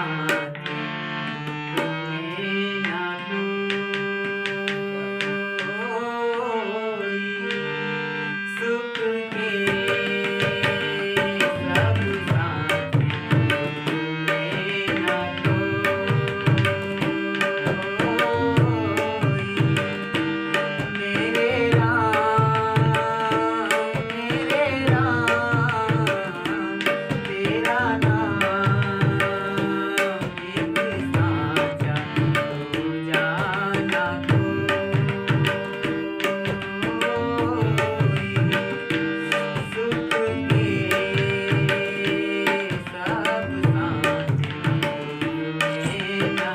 साथी तुम्हें ना कोई सुख के सब साथी तुम्हें ना कोई मेरे राम तेरा नाम एक साचा तू जाना कोई सुख के सब साथी तुम्हें ना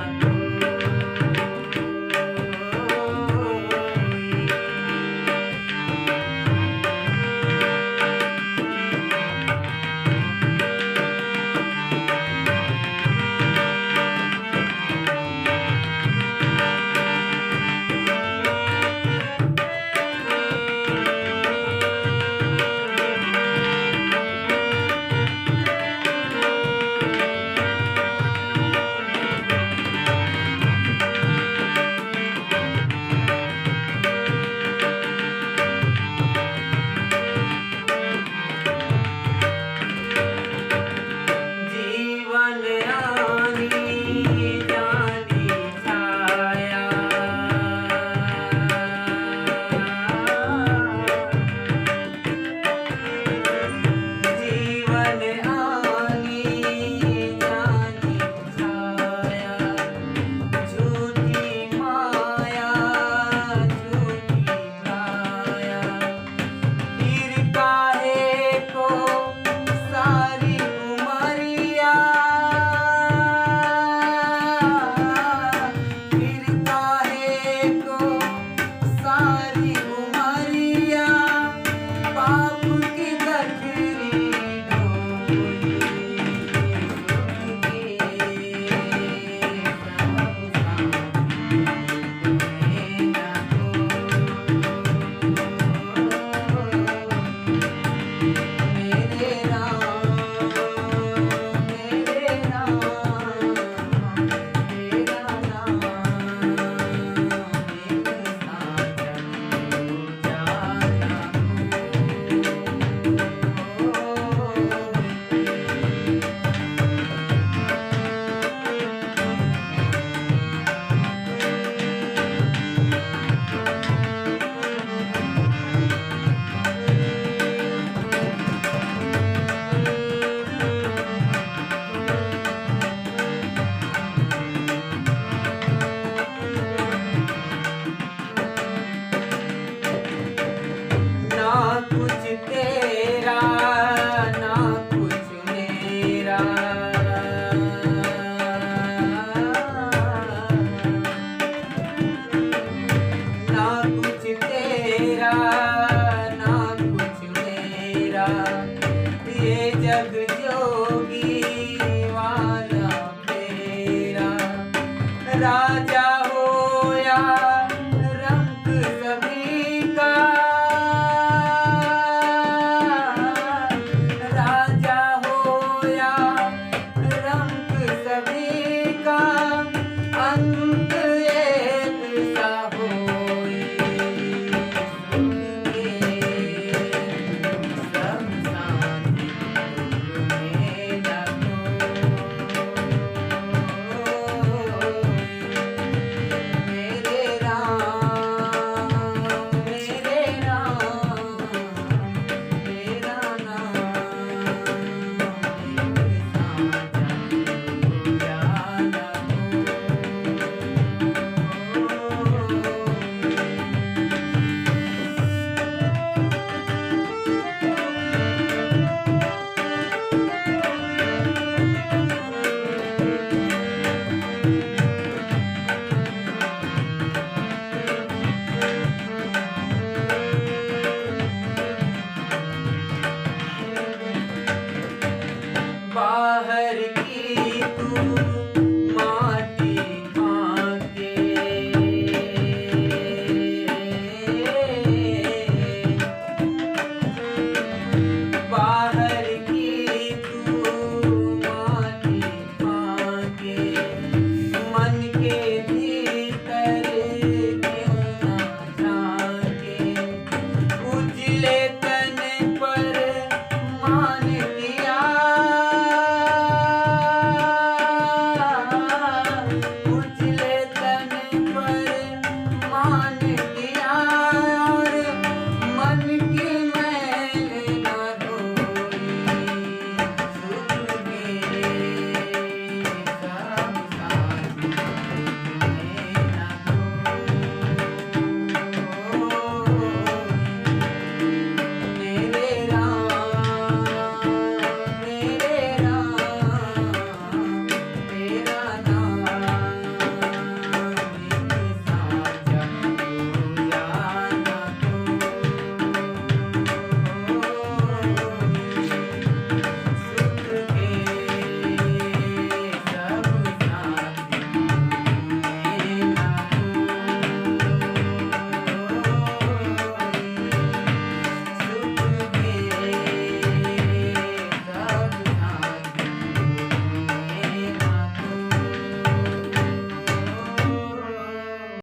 जीवन आनी जानी छाया जीवन आनी जानी छाया झूठी माया झूठी काया फिर काहे को सारी उमरिया फिर काहे को सारी उमरिया पाप की गठरी ढोई सुख के ना कुछ तेरा ना कुछ मेरा ना कुछ तेरा ना कुछ मेरा ये जग जोगी वाला फेरा राजा होया रंग सभी का राजा होया रंग सभी का अंत एक सा होई सुख के सब साथी तुम्हें ना कोई मेरे राम तेरा नाम एक साचा तू जाना बाहर की तू